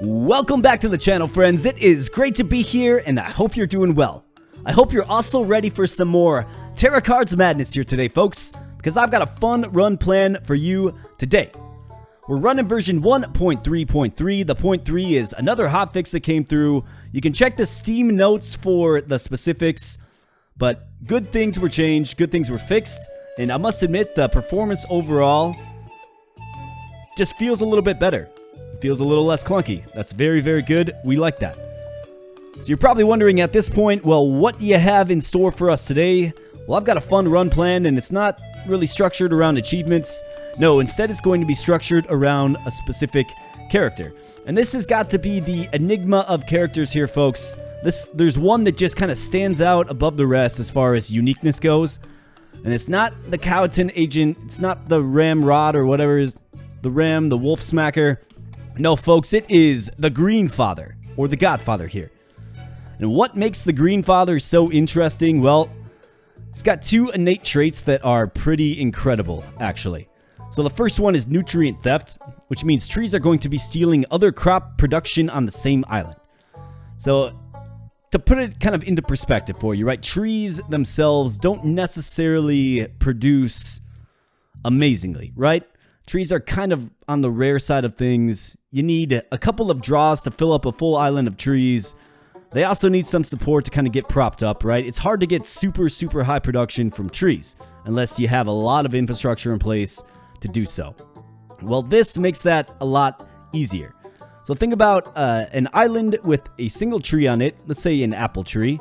Welcome back to the channel, friends. It is great to be here, and I hope you're doing well. I hope you're also ready for some more Terracards madness here today, folks, because I've got a fun run plan for you today. We're running version 1.3.3. The 0.3 is another hotfix that came through. You can check the Steam notes for the specifics, but good things were changed, good things were fixed, and I must admit the performance overall just feels a little bit better. Feels a little less clunky. That's very, very good. We like that. So you're probably wondering at this point, well, what do you have in store for us today? Well, I've got a fun run plan, and it's not really structured around achievements. No, instead it's going to be structured around a specific character. And this has got to be the enigma of characters here, folks. There's one that just kind of stands out above the rest as far as uniqueness goes. And it's not the Cowton agent. It's not the Ramrod or whatever is the Ram, the Wolf Smacker. No, folks, it is the Green Father, or the Godfather here. And what makes the Green Father so interesting? Well, it's got two innate traits that are pretty incredible, actually. So the first one is nutrient theft, which means trees are going to be stealing other crop production on the same island. So to put it kind of into perspective for you, right? Trees themselves don't necessarily produce amazingly, right? Trees are kind of on the rare side of things. You need a couple of draws to fill up a full island of trees. They also need some support to kind of get propped up, right? It's hard to get super high production from trees unless you have a lot of infrastructure in place to do so. Well, this makes that a lot easier. So think about an island with a single tree on it, let's say an apple tree,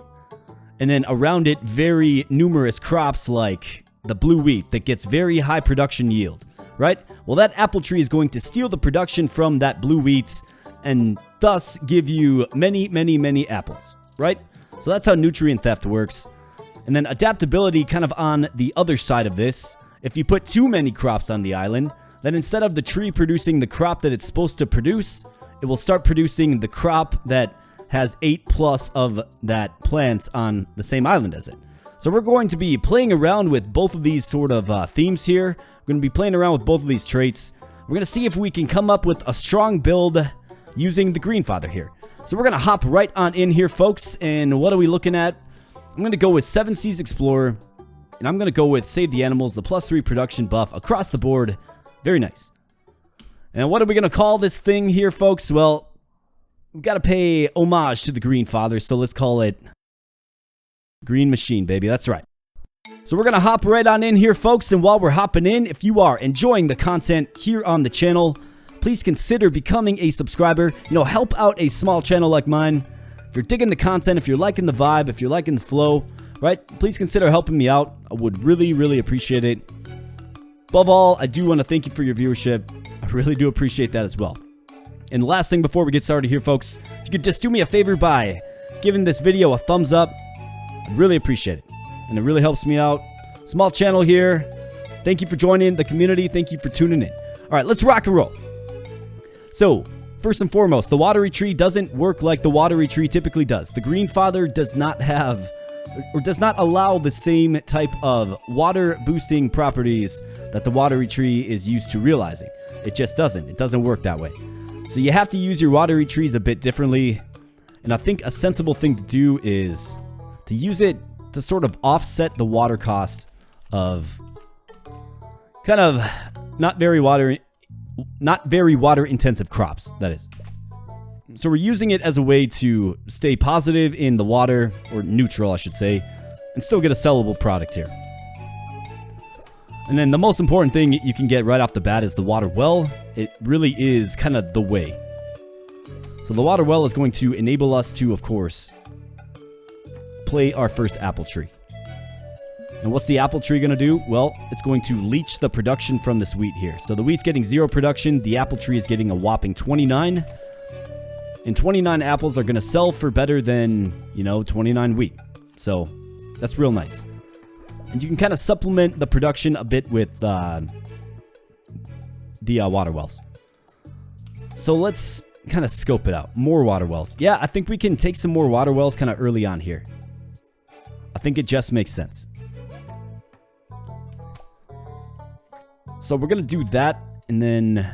and then around it very numerous crops like the blue wheat that gets very high production yield. Right? Well, that apple tree is going to steal the production from that blue wheat and thus give you many apples, right? So that's how nutrient theft works. And then adaptability kind of on the other side of this. If you put too many crops on the island, then instead of the tree producing the crop that it's supposed to produce, it will start producing the crop that has 8+ of that plant on the same island as it. So we're going to be playing around with both of these sort of themes here. We're going to be playing around with both of these traits. We're going to see if we can come up with a strong build using the Green Father here. So we're going to hop right on in here, folks. And what are we looking at? I'm going to go with 7 Seas Explorer. And I'm going to go with Save the Animals, the +3 production buff across the board. Very nice. And what are we going to call this thing here, folks? Well, we've got to pay homage to the Green Father. So let's call it Green Machine, baby. That's right. So we're going to hop right on in here, folks, and while we're hopping in, if you are enjoying the content here on the channel, please consider becoming a subscriber. You know, help out a small channel like mine. If you're digging the content, if you're liking the vibe, if you're liking the flow, right, please consider helping me out. I would really appreciate it. Above all, I do want to thank you for your viewership. I really do appreciate that as well. And the last thing before we get started here, folks, if you could just do me a favor by giving this video a thumbs up, I'd really appreciate it. And it really helps me out. Small channel here. Thank you for joining the community. Thank you for tuning in. All right, let's rock and roll. So, first and foremost, the watery tree doesn't work like the watery tree typically does. The Green Father does not have, or does not allow the same type of water boosting properties that the watery tree is used to realizing. It just doesn't. It doesn't work that way. So you have to use your watery trees a bit differently. And I think a sensible thing to do is to use it to sort of offset the water cost of kind of not very water intensive crops, that is. So we're using it as a way to stay positive in the water, or neutral I should say, and still get a sellable product here. And then the most important thing you can get right off the bat is the water well. It really is kind of the way. So the water well is going to enable us to, of course, play our first apple tree. And what's the apple tree going to do? Well, it's going to leech the production from this wheat here. So the wheat's getting 0 production. The apple tree is getting a whopping 29. And 29 apples are going to sell for better than, 29 wheat. So that's real nice. And you can kind of supplement the production a bit with the water wells. So let's kind of scope it out. More water wells. Yeah, I think we can take some more water wells kind of early on here. I think it just makes sense. So we're going to do that, and then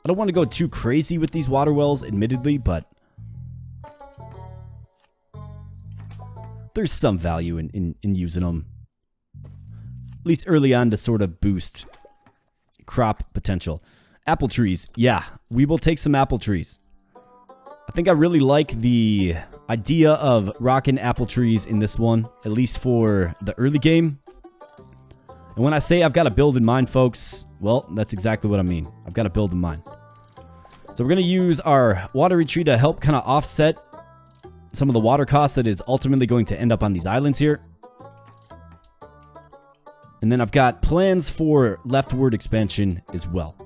I don't want to go too crazy with these water wells, admittedly, but there's some value in using them. At least early on to sort of boost crop potential. Apple trees. Yeah, we will take some apple trees. I think I really like the idea of rocking apple trees in this one, at least for the early game. And when I say I've got a build in mind, folks, well, that's exactly what I mean. I've got a build in mind. So we're going to use our watery tree to help kind of offset some of the water costs that is ultimately going to end up on these islands here. And then I've got plans for leftward expansion as well.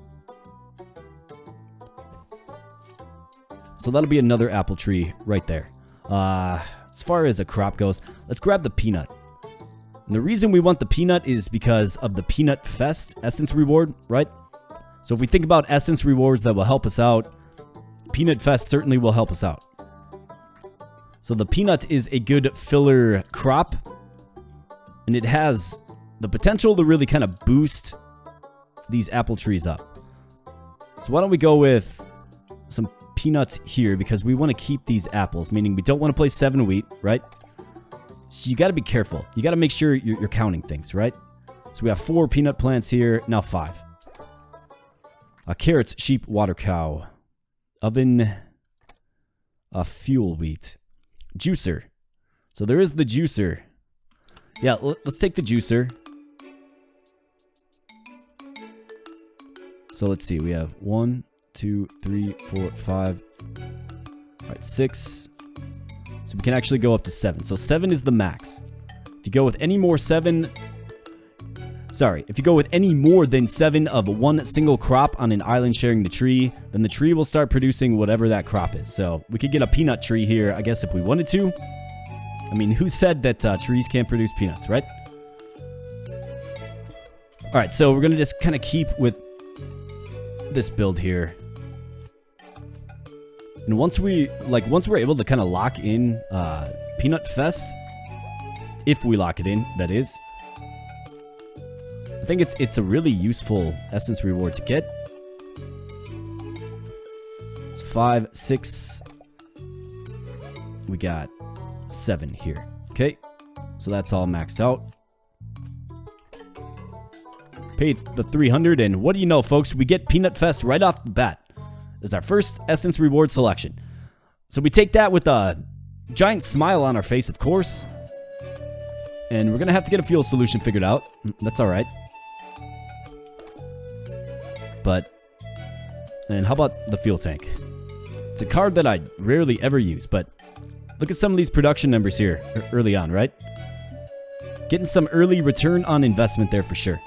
So that'll be another apple tree right there. As far as a crop goes, let's grab the peanut. And the reason we want the peanut is because of the Peanut Fest essence reward, right? So if we think about essence rewards that will help us out, Peanut Fest certainly will help us out. So the peanut is a good filler crop, and it has the potential to really kind of boost these apple trees up. So why don't we go with some peanuts here, because we want to keep these apples, meaning we don't want to place 7 wheat, right? So you got to be careful. You got to make sure you're counting things, right? So we have 4 peanut plants here, now 5. Carrots, sheep, water cow, oven, fuel wheat, juicer. So there is the juicer. Yeah, let's take the juicer. So let's see. We have 1, 2, 3, 4, 5. All right, 6. So we can actually go up to 7. So 7 is the max. If you go with any more 7... Sorry, if you go with any more than 7 of one single crop on an island sharing the tree, then the tree will start producing whatever that crop is. So we could get a peanut tree here, I guess, if we wanted to. I mean, who said that trees can't produce peanuts, right? All right, so we're going to just kind of keep with this build here. And once we're able to kind of lock in Peanut Fest, if we lock it in, that is, I think it's a really useful essence reward to get. So 5, 6. We got 7 here. Okay, so that's all maxed out. Paid the 300, and what do you know, folks? We get Peanut Fest right off the bat as our first essence reward selection. So we take that with a giant smile on our face, of course. And we're going to have to get a fuel solution figured out. That's all right. And how about the fuel tank? It's a card that I rarely ever use, but look at some of these production numbers here early on, right? Getting some early return on investment there for sure.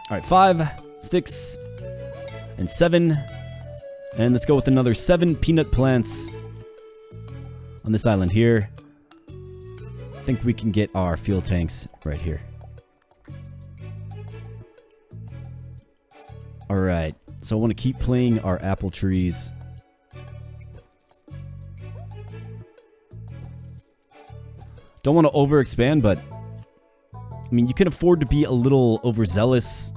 All right, 5, 6, and 7. And let's go with another 7 peanut plants on this island here. I think we can get our fuel tanks right here. All right, so I want to keep playing our apple trees. Don't want to overexpand, but I mean, you can afford to be a little overzealous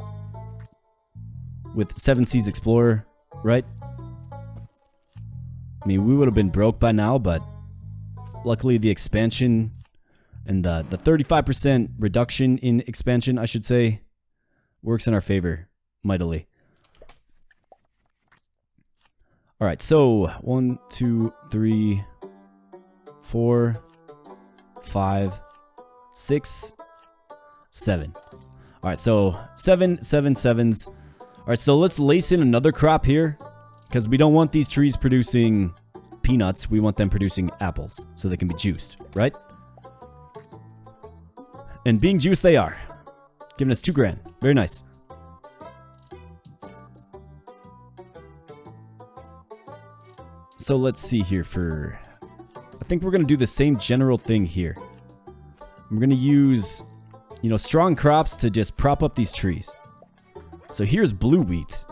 with 7 Seas Explorer, right? I mean, we would have been broke by now, but luckily the expansion and the 35% reduction in expansion, I should say, works in our favor mightily. All right, so 1, 2, 3, 4, 5, 6, 7. All right, so 7, 7, 7s. All right, so let's lace in another crop here because we don't want these trees producing peanuts. We want them producing apples so they can be juiced, right? And being juiced they are. Giving us 2 grand. Very nice. So let's see here for... I think we're going to do the same general thing here. We're going to use, you know, strong crops to just prop up these trees. So here's blue wheat.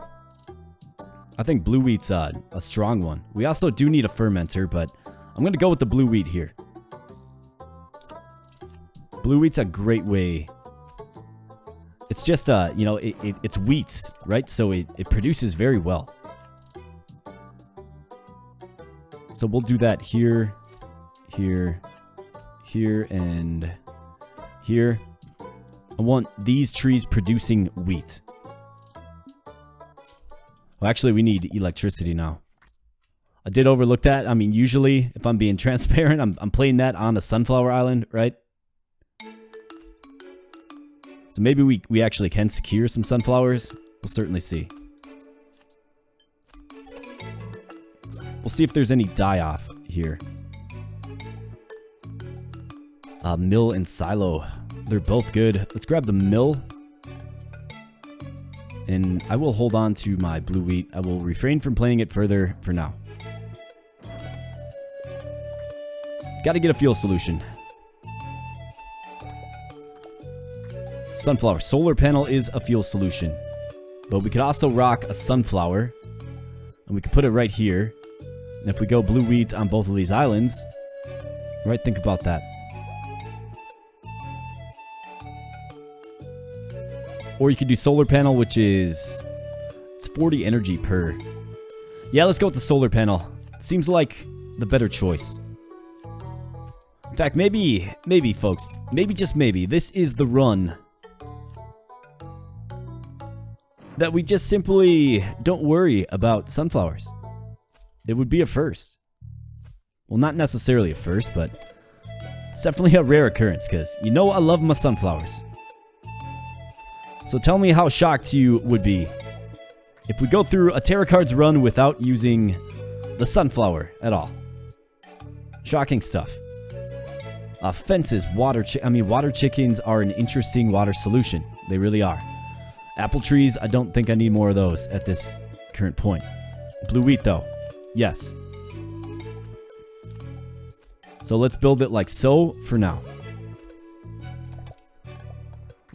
I think blue wheat's a strong one. We also do need a fermenter, but I'm going to go with the blue wheat here. Blue wheat's a great way. It's just, you know, it's wheats, right? So it produces very well. So we'll do that here, here, here, and here. I want these trees producing wheat. Well, actually, we need electricity now. I did overlook that. I mean, usually, if I'm being transparent, I'm playing that on a sunflower island, right? So maybe we actually can secure some sunflowers. We'll certainly see. We'll see if there's any die-off here. Mill and silo. They're both good. Let's grab the mill. And I will hold on to my blue wheat. I will refrain from playing it further for now. Got to get a fuel solution. Sunflower. Solar panel is a fuel solution. But we could also rock a sunflower. And we could put it right here. And if we go blue wheat on both of these islands, right, think about that. Or you could do solar panel, which is... it's 40 energy per. Yeah, let's go with the solar panel. Seems like the better choice. In fact, maybe, folks, maybe, just maybe, this is the run that we just simply don't worry about sunflowers. It would be a first. Well, not necessarily a first, but it's definitely a rare occurrence, because you know I love my sunflowers. So tell me how shocked you would be if we go through a Terracards run without using the sunflower at all. Shocking stuff. Fences, water chickens are an interesting water solution. They really are. Apple trees, I don't think I need more of those at this current point. Blue wheat, though. Yes. So let's build it like so for now.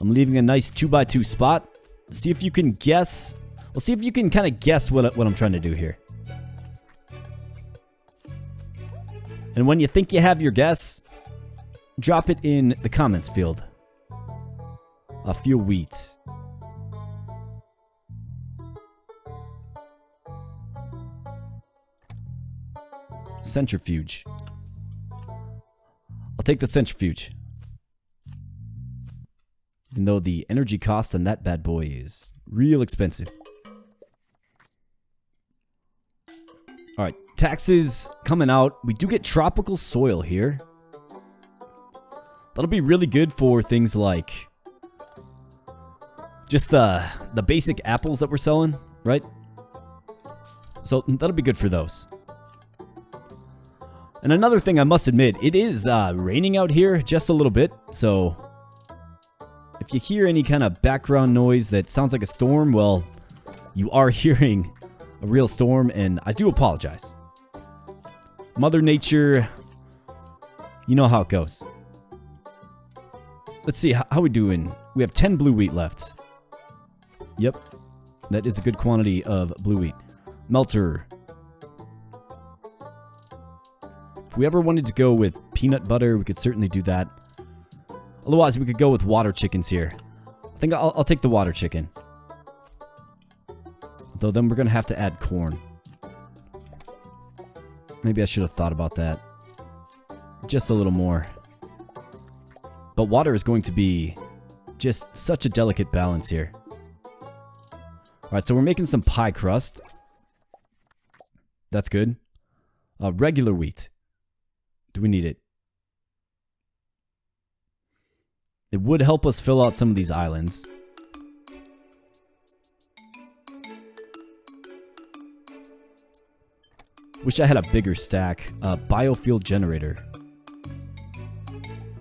I'm leaving a nice 2x2 spot. See if you can guess. We'll see if you can kind of guess what I'm trying to do here. And when you think you have your guess, drop it in the comments field. A few wheats. Centrifuge. I'll take the centrifuge. Even though the energy cost on that bad boy is real expensive. Alright, taxes coming out. We do get tropical soil here. That'll be really good for things like just the basic apples that we're selling, right? So that'll be good for those. And another thing I must admit, it is raining out here just a little bit, so if you hear any kind of background noise that sounds like a storm, well, you are hearing a real storm, and I do apologize. Mother Nature, you know how it goes. Let's see, how we doing? We have 10 blue wheat left. Yep, that is a good quantity of blue wheat. Melter. If we ever wanted to go with peanut butter, we could certainly do that. Otherwise, we could go with water chickens here. I think I'll take the water chicken. Though then we're going to have to add corn. Maybe I should have thought about that. Just a little more. But water is going to be just such a delicate balance here. Alright, so we're making some pie crust. That's good. Regular wheat. Do we need it? It would help us fill out some of these islands. Wish I had a bigger stack. Biofuel generator.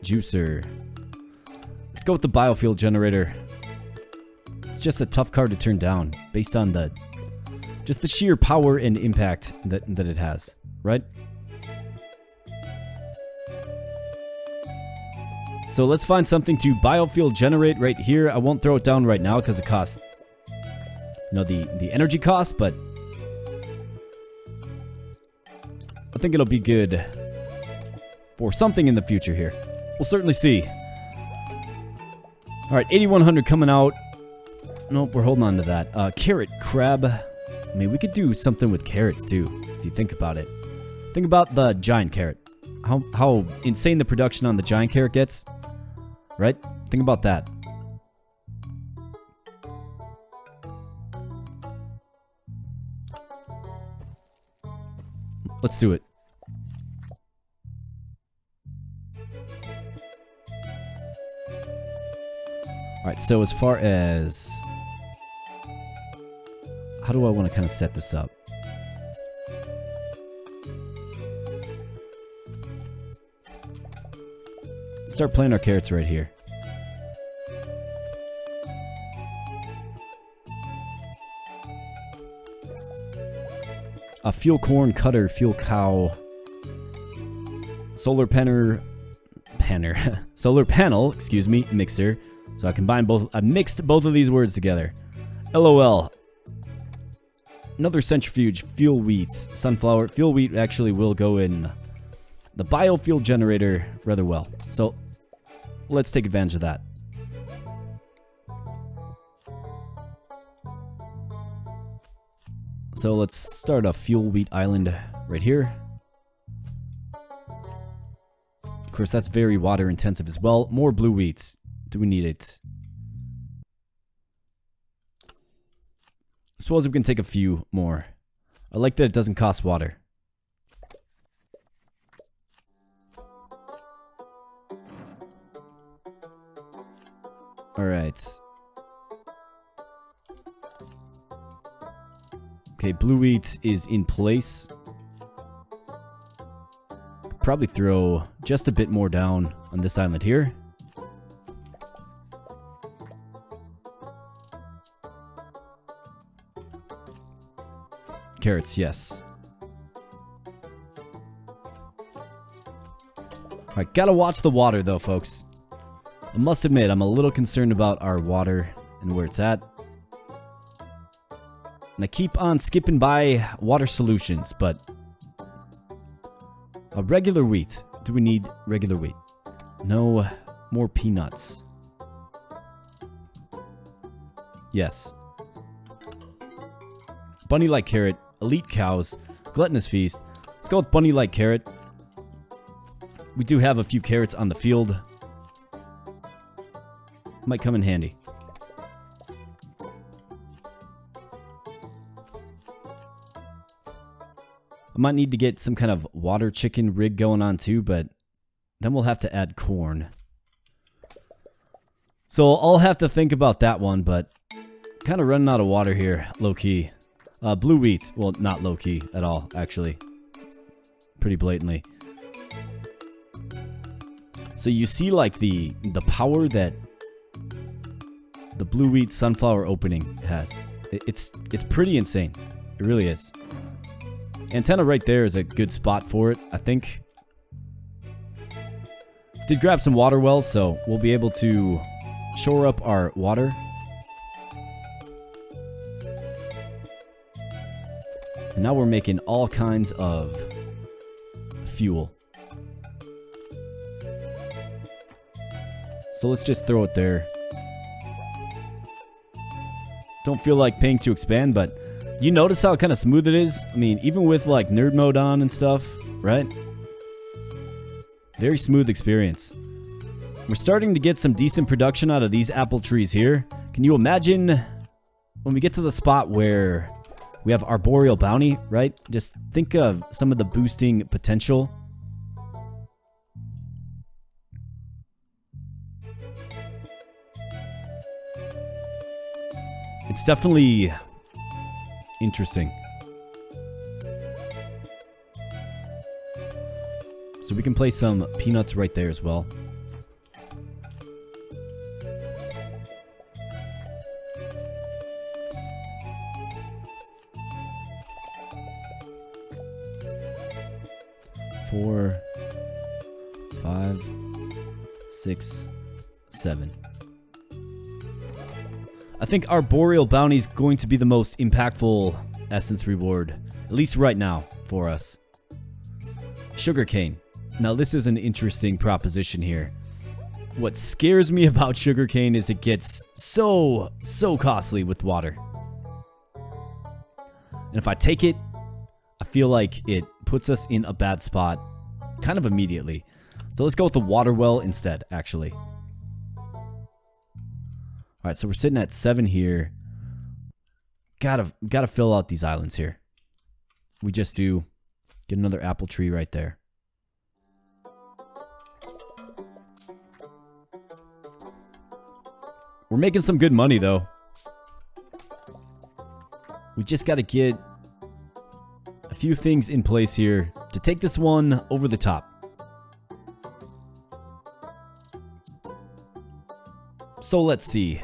Juicer. Let's go with the biofuel generator. It's just a tough card to turn down based on just the sheer power and impact that it has, right? So let's find something to biofuel generate right here. I won't throw it down right now because it costs, the energy cost, but I think it'll be good for something in the future here. We'll certainly see. All right, 8100 coming out. Nope, we're holding on to that. Carrot crab. I mean, we could do something with carrots too, if you think about it. Think about the giant carrot. How insane the production on the giant carrot gets. Right? Think about that. Let's do it. Alright, so as far as... how do I want to kind of set this up? Start planting our carrots right here. A fuel corn cutter, fuel cow, solar solar panel, excuse me, mixer. So I combined both, I mixed both of these words together. LOL. Another centrifuge, fuel wheats, sunflower. Fuel wheat actually will go in the biofuel generator rather well. So let's take advantage of that. So let's start a fuel wheat island right here. Of course, that's very water intensive as well. More blue wheats. Do we need it? I suppose we can take a few more. I like that it doesn't cost water. Alright. Okay, blue wheat is in place. Could probably throw just a bit more down on this island here. Carrots, yes. Alright, gotta watch the water though, folks. I must admit, I'm a little concerned about our water and where it's at. And I keep on skipping by water solutions, but... a regular wheat. Do we need regular wheat? No more peanuts. Yes. Bunny-like carrot, elite cows, gluttonous feast. Let's go with bunny-like carrot. We do have a few carrots on the field. Might come in handy. I might need to get some kind of water chicken rig going on too, but then we'll have to add corn. So I'll have to think about that one, but kind of running out of water here, low-key. Blue wheat. Well, not low-key at all, actually. Pretty blatantly. So you see, like, the power that the blue wheat sunflower opening has. It's pretty insane. It really is. Antenna right there is a good spot for it, I think. Did grab some water wells, so we'll be able to shore up our water. And now we're making all kinds of fuel. So let's just throw it there. Don't feel like paying to expand, but you notice how kind of smooth it is? I mean, even with like nerd mode on and stuff, right? Very smooth experience. We're starting to get some decent production out of these apple trees here. Can you imagine when we get to the spot where we have arboreal bounty, right? Just think of some of the boosting potential. It's definitely interesting. So we can place some peanuts right there as well. Four, 5, 6, 7. I think Arboreal Bounty is going to be the most impactful essence reward, at least right now, for us. Sugarcane. Now this is an interesting proposition here. What scares me about sugarcane is it gets so costly with water. And if I take it, I feel like it puts us in a bad spot kind of immediately. So let's go with the water well instead, actually. Alright, so we're sitting at 7 here. Gotta fill out these islands here. We just do. Get another apple tree right there. We're making some good money, though. We just gotta get a few things in place here to take this one over the top. So let's see.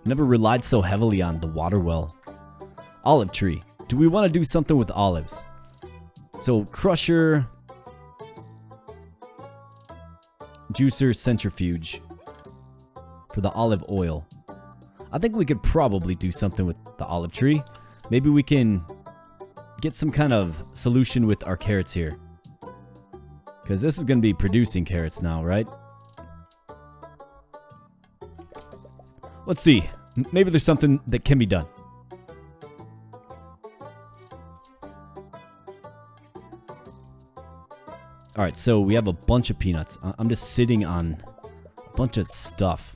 Never relied so heavily on the water well. Olive tree. Do we want to do something with olives? So crusher, juicer, centrifuge for the olive oil. I think we could probably do something with the olive tree. Maybe we can get some kind of solution with our carrots here. Because this is going to be producing carrots now, right? Let's see. Maybe there's something that can be done. Alright, so we have a bunch of peanuts. I'm just sitting on a bunch of stuff.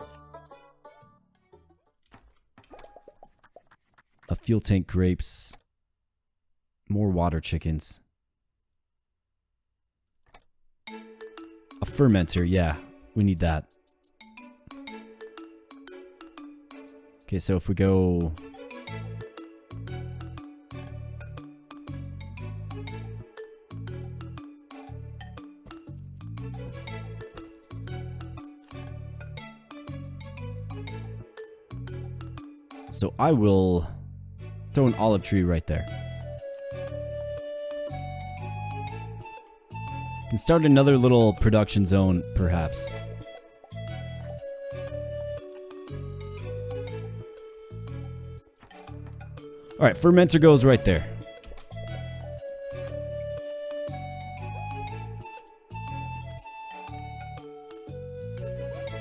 A fuel tank, grapes. More water chickens. A fermenter, yeah. We need that. Okay, so if we go... So I will throw an olive tree right there. Can start another little production zone, perhaps. Alright, fermenter goes right there.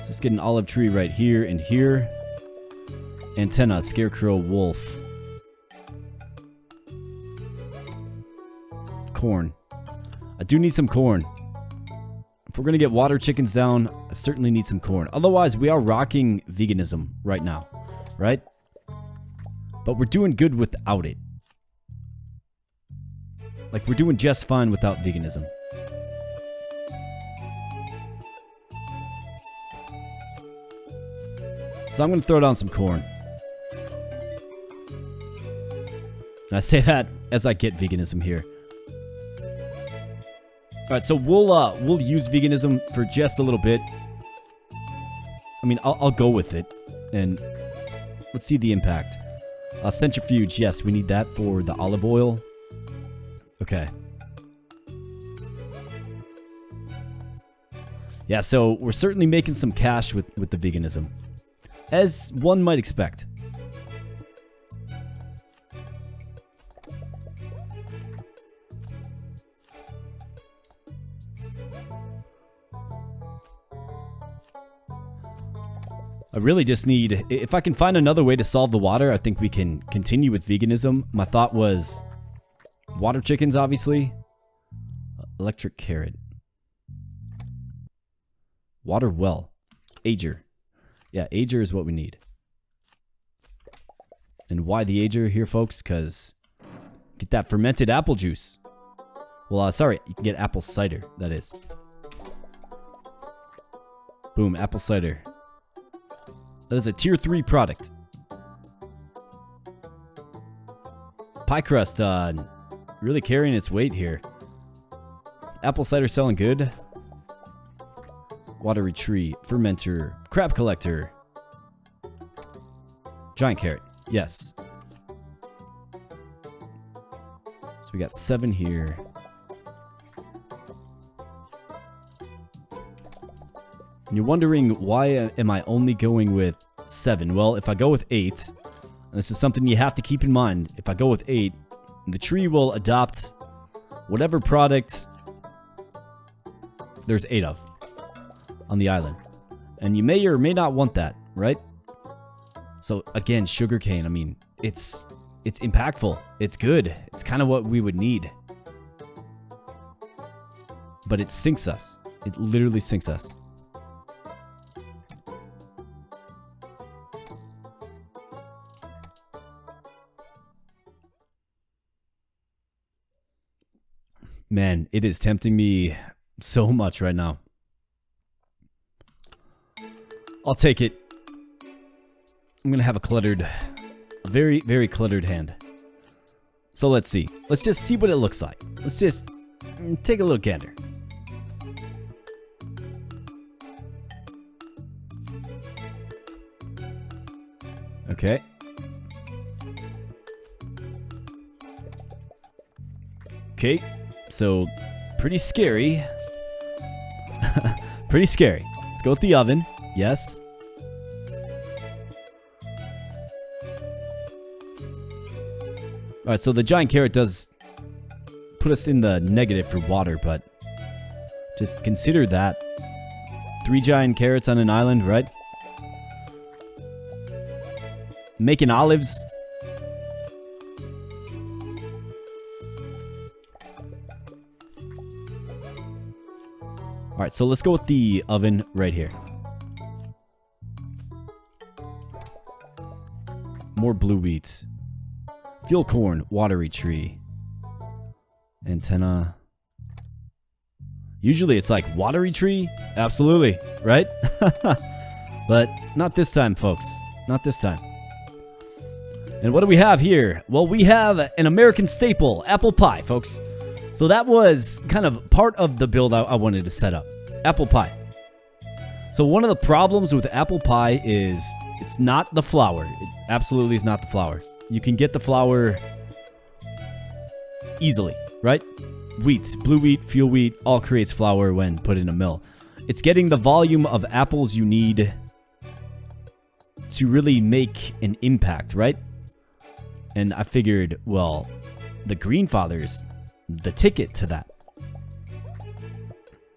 So let's get an olive tree right here and here. Antenna, scarecrow, wolf. Corn. I do need some corn. If we're going to get water chickens down, I certainly need some corn. Otherwise, we are rocking veganism right now, right? But we're doing good without it. Like, we're doing just fine without veganism. So I'm going to throw down some corn. And I say that as I get veganism here. Alright, so we'll use veganism for just a little bit. I mean, I'll go with it. And let's see the impact. Centrifuge, yes, we need that for the olive oil. Okay. Yeah, so we're certainly making some cash with the veganism. As one might expect. I really just need... If I can find another way to solve the water, I think we can continue with veganism. My thought was... water chickens, obviously. Electric carrot. Water well. Ager. Yeah, ager is what we need. And why the ager here, folks? Because... get that fermented apple juice. Well, sorry. You can get apple cider, that is. Boom, apple cider. That is a tier 3 product. Pie crust, really carrying its weight here. Apple cider selling good. Watery tree, fermenter, crab collector. Giant carrot, yes. So we got 7 here. And you're wondering, why am I only going with 7? Well, if I go with 8, and this is something you have to keep in mind, if I go with 8, the tree will adopt whatever product there's 8 of on the island. And you may or may not want that. right? So again, sugarcane, I mean, it's impactful. It's good. It's kind of what we would need. But it sinks us. It literally sinks us. Man, it is tempting me so much right now. I'll take it. I'm going to have a cluttered, very, very cluttered hand. So let's see. Let's just see what it looks like. Let's just take a little gander. Okay. Okay. So, pretty scary. Pretty scary. Let's go with the oven. Yes. Alright, so the giant carrot does put us in the negative for water, but just consider that. 3 giant carrots on an island, right? Making olives. Alright, so let's go with the oven right here. More blue wheat. Fuel corn, watery tree. Antenna. Usually it's like watery tree. Absolutely, right? But not this time, folks. Not this time. And what do we have here? Well, we have an American staple, apple pie, folks. So that was kind of part of the build I wanted to set up. Apple pie. So one of the problems with apple pie is it's not the flour. It absolutely is not the flour. You can get the flour easily, right? Wheat, blue wheat, fuel wheat, all creates flour when put in a mill. It's getting the volume of apples you need to really make an impact, right? And I figured, well, the Greenfather's the ticket to that.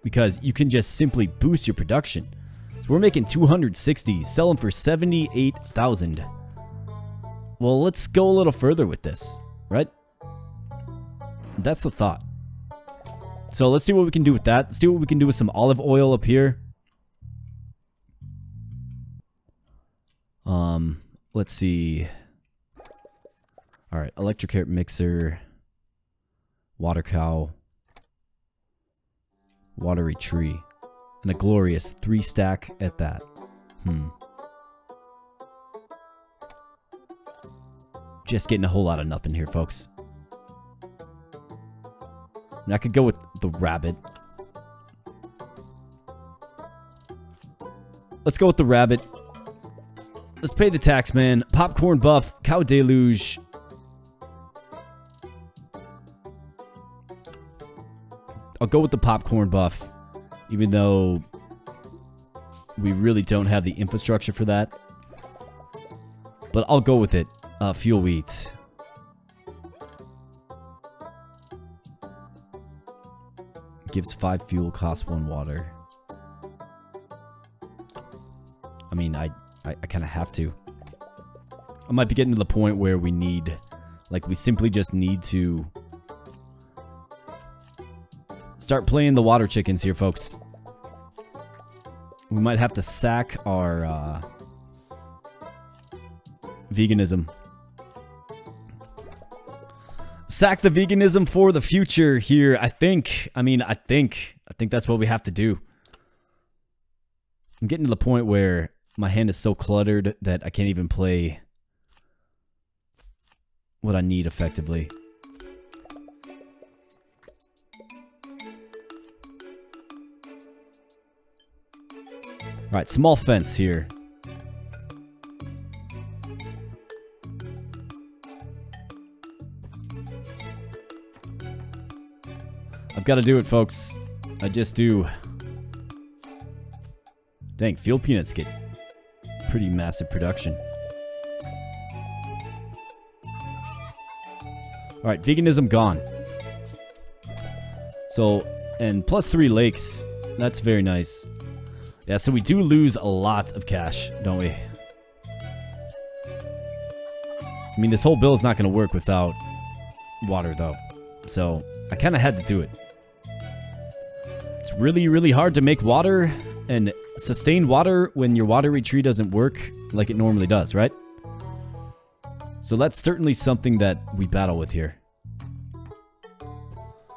Because you can just simply boost your production. So we're making 260, selling for 78,000. Well, let's go a little further with this, right? That's the thought. So let's see what we can do with that. See what we can do with some olive oil up here. Let's see. All right, electric carrot mixer, water cow, watery tree, and a glorious 3-stack at that. Just getting a whole lot of nothing here, folks. And I could go with the rabbit. Let's go with the rabbit. Let's pay the tax, man. Popcorn buff, cow deluge. I'll go with the popcorn buff, even though we really don't have the infrastructure for that. But I'll go with it. Fuel wheat. Gives 5 fuel, costs 1 water. I mean, I kind of have to. I might be getting to the point where we need, like, we simply just need to start playing the water chickens here, folks. We might have to sack our veganism. Sack the veganism for the future here, I think. I mean, I think that's what we have to do. I'm getting to the point where my hand is so cluttered that I can't even play what I need effectively. Alright, small fence here. I've got to do it, folks. I just do. Dang, field peanuts get pretty massive production. Alright, veganism gone. So, and +3 lakes. That's very nice. Yeah, so we do lose a lot of cash, don't we? I mean, this whole build is not going to work without water, though. So, I kind of had to do it. It's really, really hard to make water and sustain water when your watery tree doesn't work like it normally does, right? So that's certainly something that we battle with here.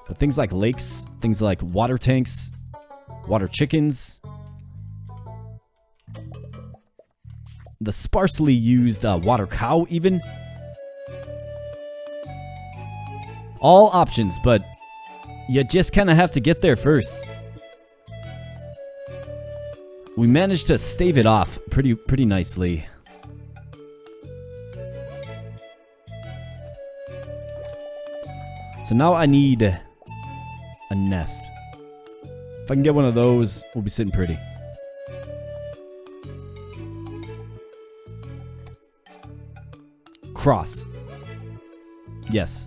But things like lakes, things like water tanks, water chickens, the sparsely used water cow even. All options, but you just kind of have to get there first. We managed to stave it off pretty nicely. So now I need a nest. If I can get one of those, we'll be sitting pretty. Cross. Yes.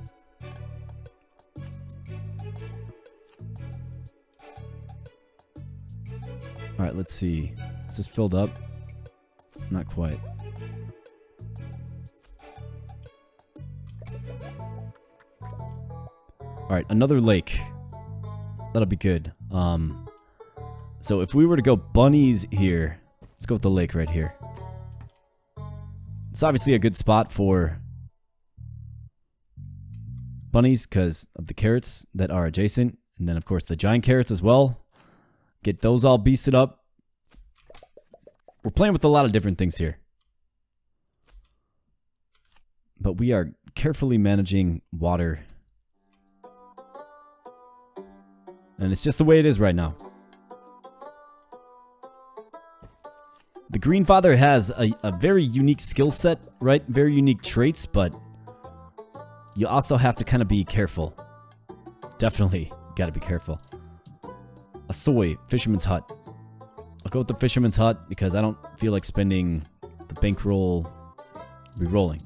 Alright, let's see. Is this filled up? Not quite. Alright, another lake. That'll be good. So if we were to go bunnies here, let's go with the lake right here. It's obviously a good spot for bunnies because of the carrots that are adjacent. And then, of course, the giant carrots as well. Get those all beasted up. We're playing with a lot of different things here. But we are carefully managing water. And it's just the way it is right now. The Green Father has a very unique skill set, right? Very unique traits, but you also have to kind of be careful. Definitely got to be careful. A soy, fisherman's hut. I'll go with the fisherman's hut because I don't feel like spending the bankroll re-rolling.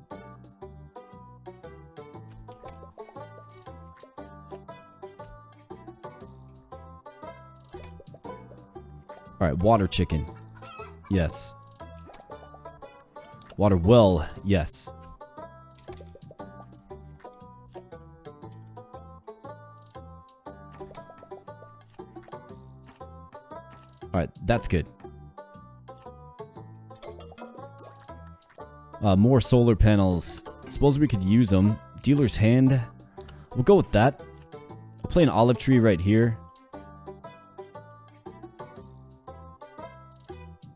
Alright, water chicken. Yes. Water well. Yes. Alright, that's good. More solar panels. Suppose we could use them. Dealer's hand. We'll go with that. I'll play an olive tree right here.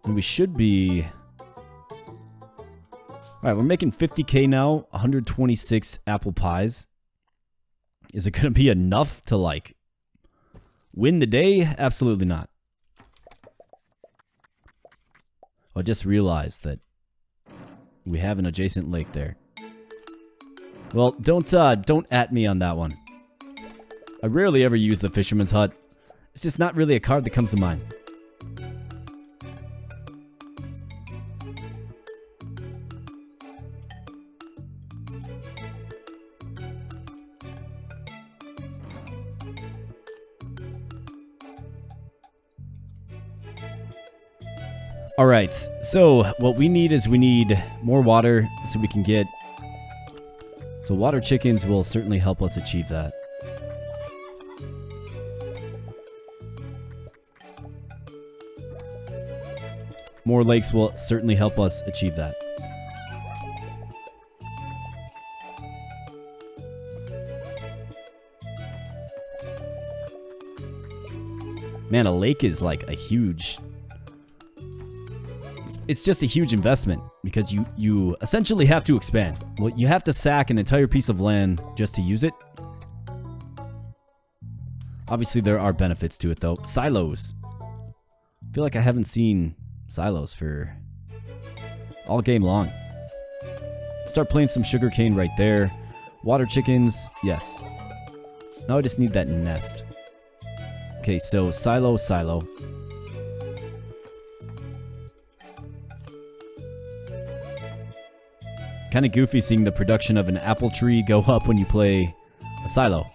And we should be... Alright, we're making 50k now. 126 apple pies. Is it going to be enough to, like, win the day? Absolutely not. I just realized that we have an adjacent lake there. Well, don't at me on that one. I rarely ever use the fisherman's hut. It's just not really a card that comes to mind. Alright, so what we need is we need more water so we can get... So water chickens will certainly help us achieve that. More lakes will certainly help us achieve that. Man, a lake is like a huge... It's just a huge investment because you essentially have to expand. Well, you have to sack an entire piece of land just to use it. Obviously, there are benefits to it, though. Silos. I feel like I haven't seen silos for all game long. Start playing some sugarcane right there. Water chickens, yes. Now I just need that nest. Okay, so silo. Kind of goofy seeing the production of an apple tree go up when you play a silo,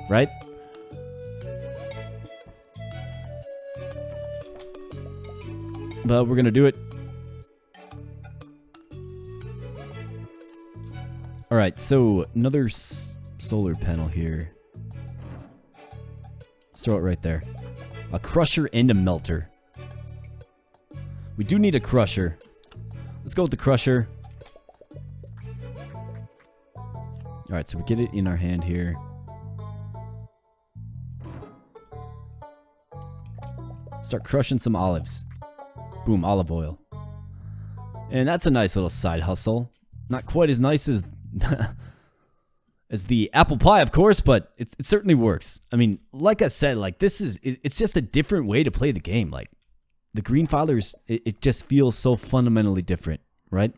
right? But we're gonna do it. Alright, so another solar panel here. Let's throw it right there. A crusher and a melter. We do need a crusher. Let's go with the crusher. Alright, so we get it in our hand here. Start crushing some olives. Boom, olive oil. And that's a nice little side hustle. Not quite as nice as as the apple pie, of course, but it certainly works. I mean, like I said, like it's just a different way to play the game. Like the green filers, it just feels so fundamentally different, right?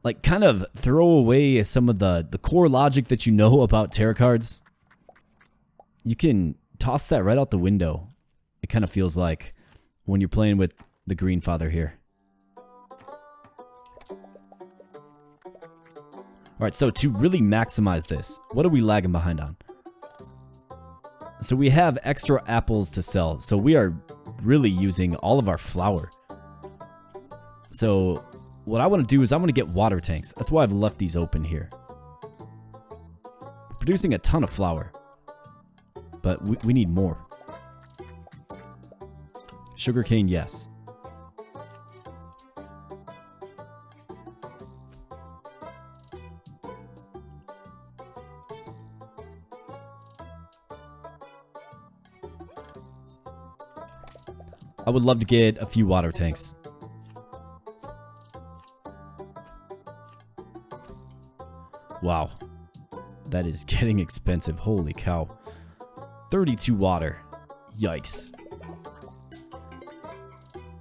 Like kind of throw away some of the core logic that you know about tarot cards. You can toss that right out the window. It kind of feels like when you're playing with the green father here. Alright, so to really maximize this, what are we lagging behind on? So we have extra apples to sell. So we are really using all of our flour. So what I want to do is I want to get water tanks. That's why I've left these open here. We're producing a ton of flour. But we need more. Sugarcane, yes. I would love to get a few water tanks. Wow. That is getting expensive. Holy cow. 32 water. Yikes.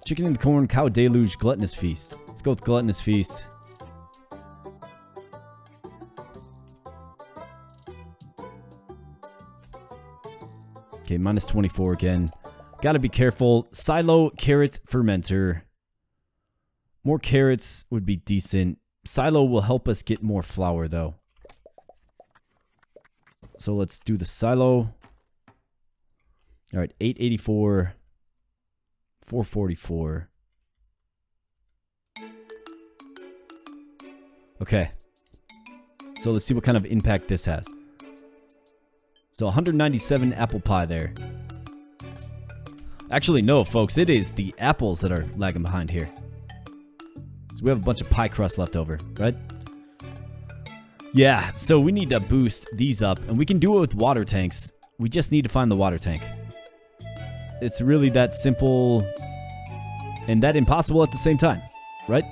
Chicken and corn, cow deluge, gluttonous feast. Let's go with gluttonous feast. Okay, minus 24 again. Gotta be careful. Silo, carrots, fermenter. More carrots would be decent. Silo will help us get more flour, though. So let's do the silo. All right, 884. 444. Okay. So let's see what kind of impact this has. So 197 apple pie there. Actually, no, folks. It is the apples that are lagging behind here. So we have a bunch of pie crust left over, right? Yeah, so we need to boost these up. And we can do it with water tanks. We just need to find the water tank. It's really that simple and that impossible at the same time, right?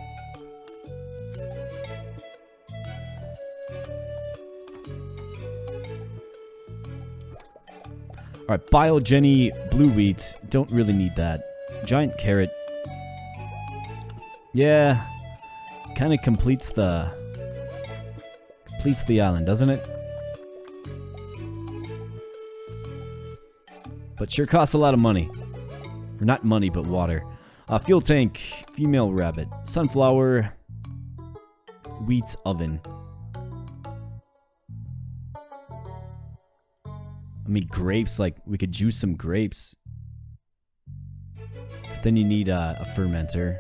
Alright, Biogenny, blue wheat. Don't really need that. Giant carrot. Yeah. Kind of completes the island, doesn't it? But sure costs a lot of money. Or not money, but water. Fuel tank, female rabbit. Sunflower. Wheat oven. I mean, grapes, like, we could juice some grapes. But then you need a fermenter.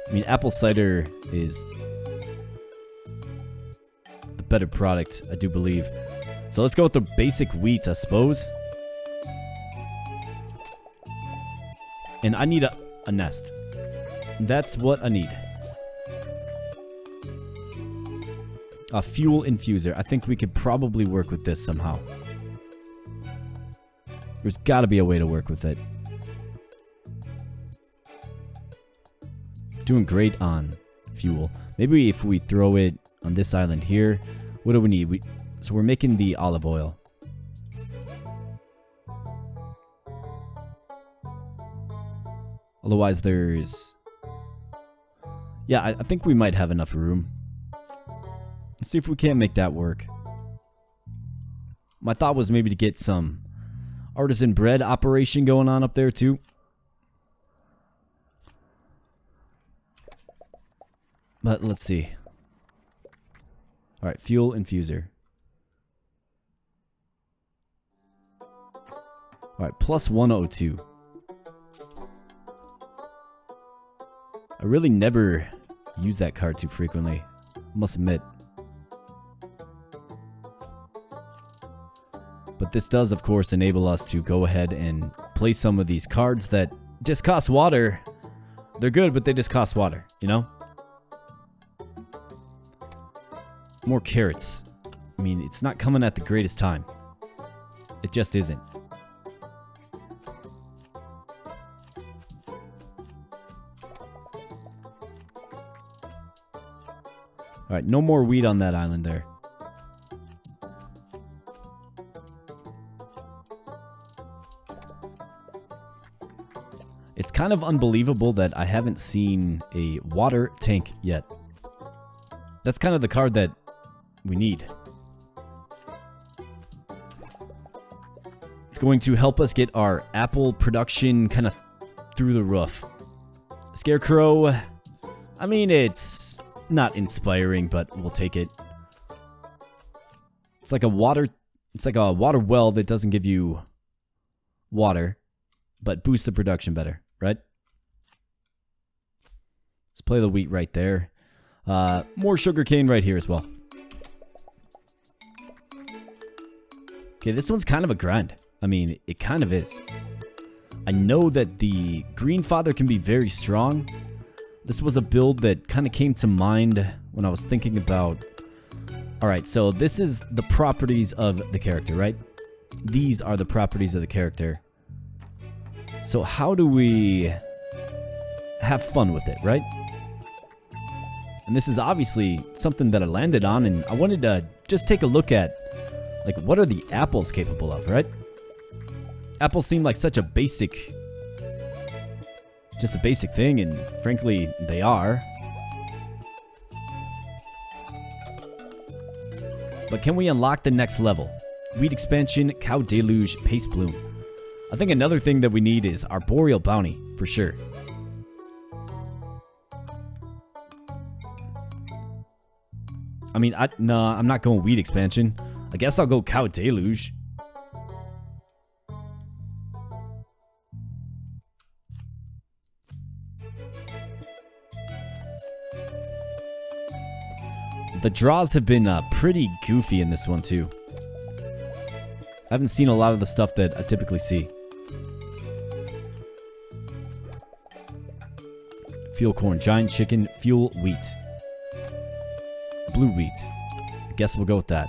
I mean, apple cider is the better product, I do believe. So let's go with the basic wheat, I suppose. And I need a nest. That's what I need. A fuel infuser. I think we could probably work with this somehow. There's got to be a way to work with it. Doing great on fuel. Maybe if we throw it on this island here. What do we need? So we're making the olive oil. Otherwise there's... Yeah, I think we might have enough room. Let's see if we can't make that work. My thought was maybe to get some artisan bread operation going on up there too. But let's see. Alright, fuel infuser. All right, plus 102. I really never use that card too frequently, I must admit. But this does, of course, enable us to go ahead and play some of these cards that just cost water. They're good, but they just cost water, you know? More carrots. I mean, it's not coming at the greatest time. It just isn't. Alright, no more wheat on that island there. It's kind of unbelievable that I haven't seen a water tank yet. That's kind of the card that we need. It's going to help us get our apple production kind of through the roof. Scarecrow, I mean, it's not inspiring, but we'll take it. It's like a water well that doesn't give you water, but boosts the production better, right? Let's play the wheat right there. More sugarcane right here as well. Okay, this one's kind of a grind. I mean, it kind of is. I know that the green father can be very strong. This was a build that kind of came to mind when I was thinking about... Alright, so this is the properties of the character, right? These are the properties of the character. So how do we have fun with it, right? And this is obviously something that I landed on, and I wanted to just take a look at, like, what are the apples capable of, right? Apples seem like such a basic, just a basic thing, and frankly, they are. But can we unlock the next level? Wheat expansion, cow deluge, paste bloom. I think another thing that we need is arboreal bounty, for sure. I mean, no, I'm not going wheat expansion. I guess I'll go cow deluge. The draws have been pretty goofy in this one too. I haven't seen a lot of the stuff that I typically see. Fuel corn, giant chicken, fuel wheat. Blue wheat. I guess we'll go with that.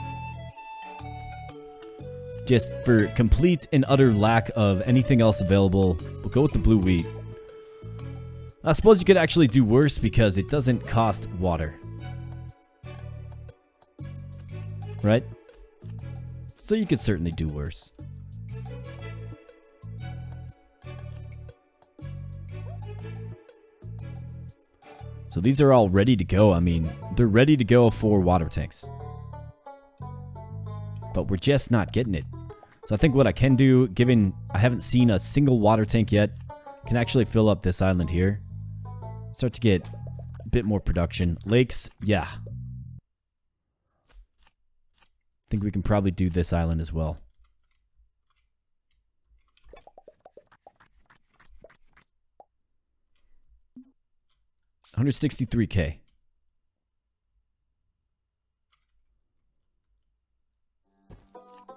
Just for complete and utter lack of anything else available, we'll go with the blue wheat. I suppose you could actually do worse because it doesn't cost water. Right? So you could certainly do worse. So these are all ready to go. I mean, they're ready to go for water tanks. But we're just not getting it. So I think what I can do, given I haven't seen a single water tank yet, can actually fill up this island here. Start to get a bit more production. Lakes, yeah. I think we can probably do this island as well. $163K.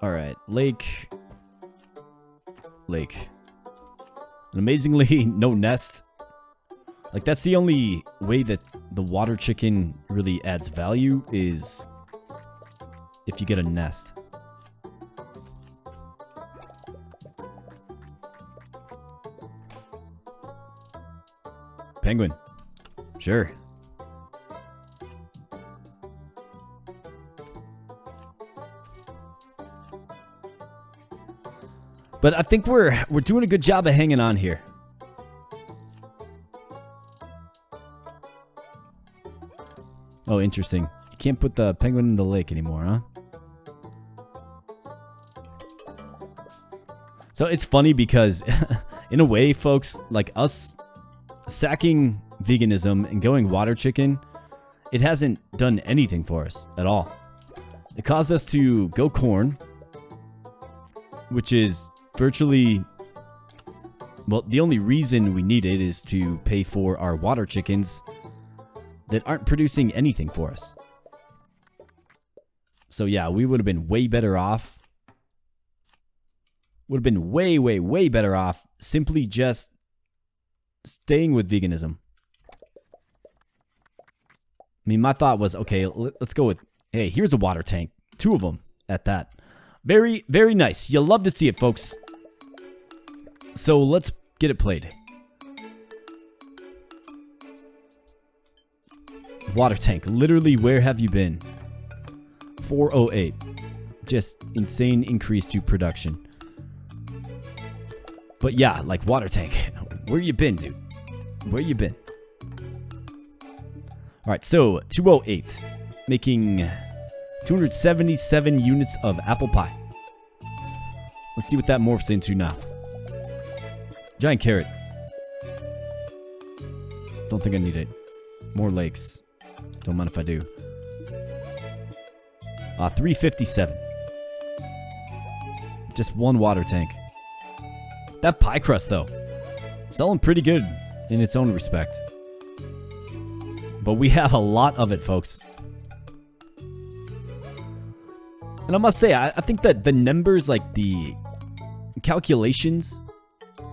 Alright, lake. Lake. And amazingly, no nest. Like, that's the only way that the water chicken really adds value is if you get a nest. Penguin. Sure. But I think we're doing a good job of hanging on here. Oh, interesting. You can't put the penguin in the lake anymore, huh? So it's funny because, in a way, folks, like us sacking veganism and going water chicken, it hasn't done anything for us at all. It caused us to go corn, which is virtually... Well, the only reason we need it is to pay for our water chickens that aren't producing anything for us. So yeah, we would have been way better off. Would have been way, way, way better off simply just staying with veganism. I mean, my thought was, okay, let's go with, hey, here's a water tank. 2 of them at that. Very, very nice. You'll love to see it, folks. So let's get it played. Water tank. Literally, where have you been? 408. Just insane increase to production. But yeah, like water tank. Where you been, dude? Where you been? Alright, so 208. Making 277 units of apple pie. Let's see what that morphs into now. Giant carrot. Don't think I need it. More lakes. Don't mind if I do. 357. Just 1 water tank. That pie crust, though. Selling pretty good in its own respect. But we have a lot of it, folks. And I must say, I think that the numbers, like the calculations,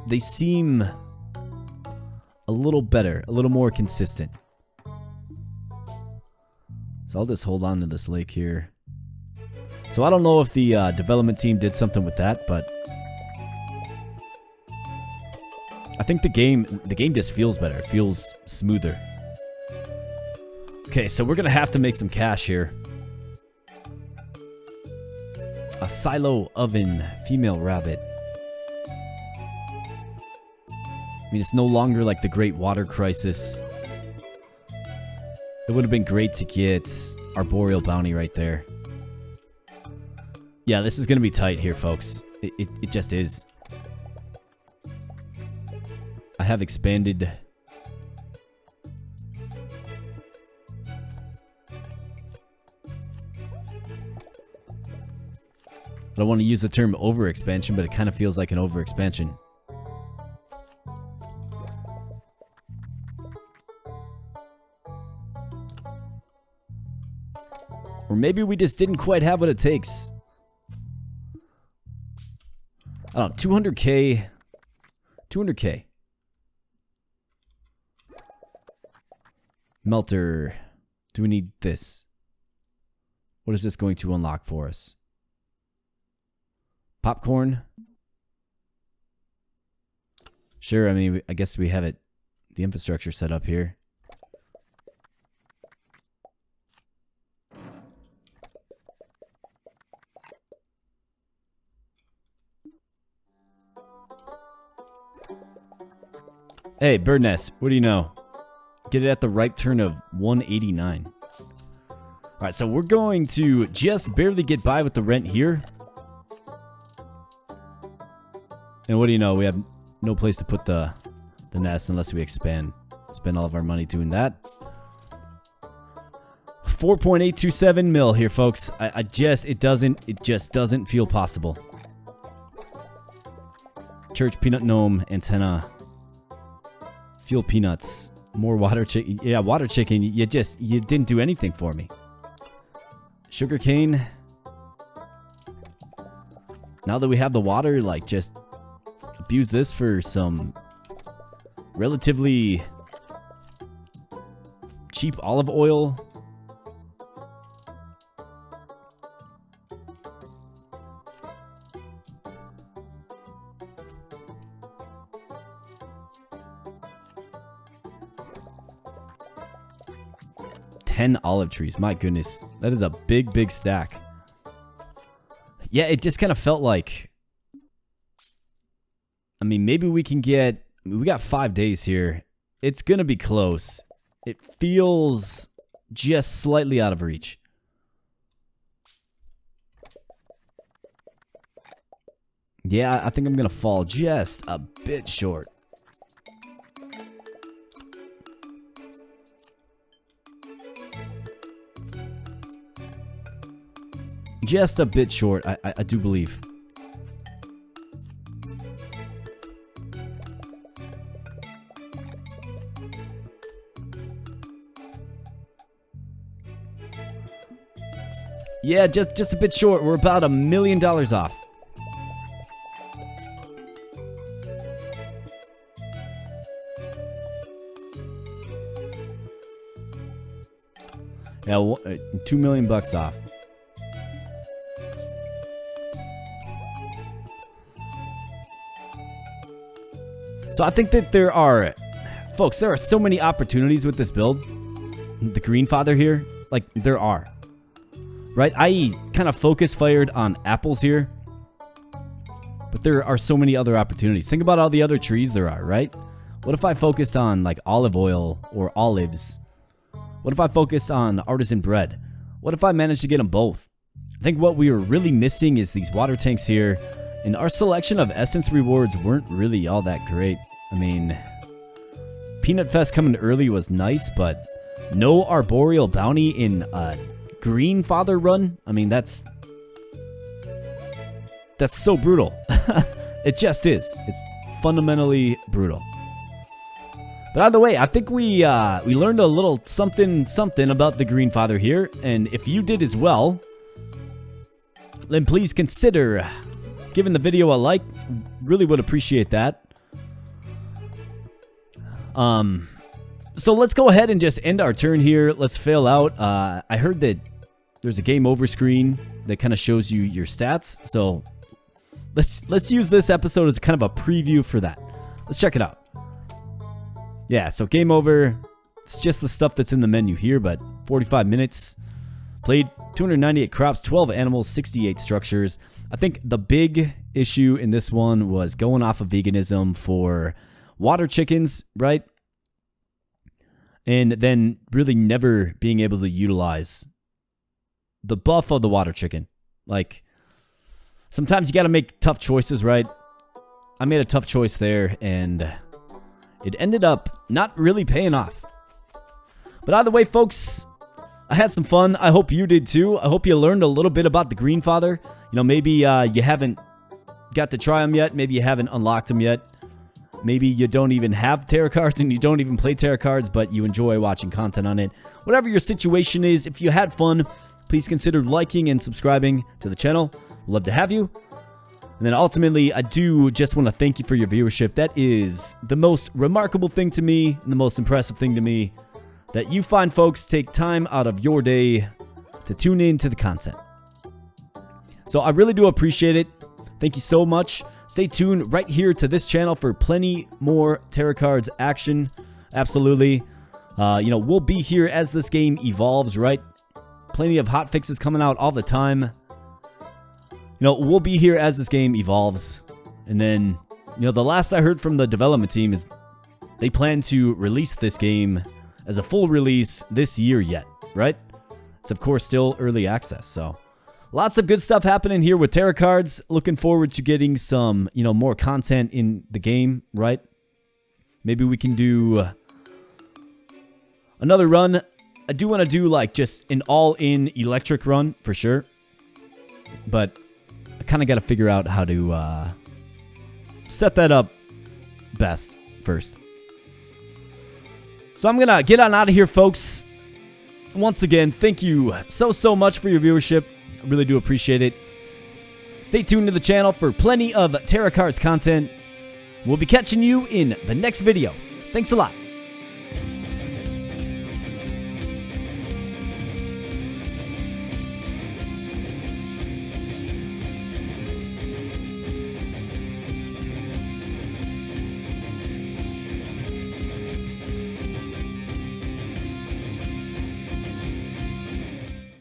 they seem a little better, a little more consistent. So I'll just hold on to this lake here. So I don't know if the development team did something with that, but I think the game just feels better. It feels smoother. Okay, so we're gonna have to make some cash here. A silo oven female rabbit. I mean, it's no longer like the Great Water Crisis. It would have been great to get Arboreal Bounty right there. Yeah, this is going to be tight here, folks. It just is. I have expanded. I don't want to use the term overexpansion, but it kind of feels like an overexpansion. Or maybe we just didn't quite have what it takes. I don't know, 200k. 200k. Melter. Do we need this? What is this going to unlock for us? Popcorn? Sure, I mean, I guess we have it, the infrastructure set up here. Hey, bird nest, what do you know? Get it at the ripe turn of 189. Alright, so we're going to just barely get by with the rent here. And what do you know? We have no place to put the nest unless we expand. Spend all of our money doing that. 4.827 mil here, folks. It just doesn't feel possible. Church peanut gnome antenna. Fuel peanuts. More water chicken. Yeah, water chicken. You didn't do anything for me. Sugarcane. Now that we have the water, like, just abuse this for some relatively cheap olive oil. Olive trees. My goodness. That is a big, big stack. Yeah, it just kind of felt like... I mean, maybe we can get... We got 5 days here. It's going to be close. It feels just slightly out of reach. Yeah, I think I'm going to fall just a bit short. Just a bit short, I do believe. Yeah, just a bit short. We're about $1 million off. Yeah, $2 million off. So I think that there are so many opportunities with this build. The Greenfather here, like, there are. Right? I kind of focus fired on apples here. But there are so many other opportunities. Think about all the other trees there are, right? What if I focused on, like, olive oil or olives? What if I focused on artisan bread? What if I managed to get them both? I think what we were really missing is these water tanks here. And our selection of essence rewards weren't really all that great. I mean, Peanut Fest coming early was nice, but no arboreal bounty in a Greenfather run? I mean, that's so brutal. It just is. It's fundamentally brutal. But either way, I think we learned a little something about the Greenfather here. And if you did as well, then please consider giving the video a like. Really would appreciate that. So let's go ahead and just end our turn here. Let's fail out. I heard that there's a game over screen that kind of shows you your stats. So let's use this episode as kind of a preview for that. Let's check it out. Yeah, so game over. It's just the stuff that's in the menu here, but 45 minutes. Played 298 crops, 12 animals, 68 structures. I think the big issue in this one was going off of veganism for water chickens, right? And then really never being able to utilize the buff of the water chicken. Like, sometimes you got to make tough choices, right? I made a tough choice there, and it ended up not really paying off. But either way, folks, I had some fun. I hope you did too. I hope you learned a little bit about the Greenfather. You know, maybe you haven't got to try him yet. Maybe you haven't unlocked him yet. Maybe you don't even have tarot cards and you don't even play tarot cards, but you enjoy watching content on it. Whatever your situation is, if you had fun, please consider liking and subscribing to the channel. We'd love to have you. And then ultimately, I do just want to thank you for your viewership. That is the most remarkable thing to me and the most impressive thing to me, that you find folks take time out of your day to tune in to the content. So I really do appreciate it. Thank you so much. Stay tuned right here to this channel for plenty more tarot cards action. Absolutely. You know, we'll be here as this game evolves, right? Plenty of hot fixes coming out all the time. You know, we'll be here as this game evolves. And then, you know, the last I heard from the development team is they plan to release this game as a full release this year yet, right? It's, of course, still early access, so lots of good stuff happening here with tarot cards. Looking forward to getting some, you know, more content in the game, right? Maybe we can do another run. I do want to do like just an all-in electric run for sure. But I kind of got to figure out how to set that up best first. So I'm going to get on out of here, folks. Once again, thank you so much for your viewership. I really do appreciate it. Stay tuned to the channel for plenty of tarot cards content. We'll be catching you in the next video. Thanks a lot.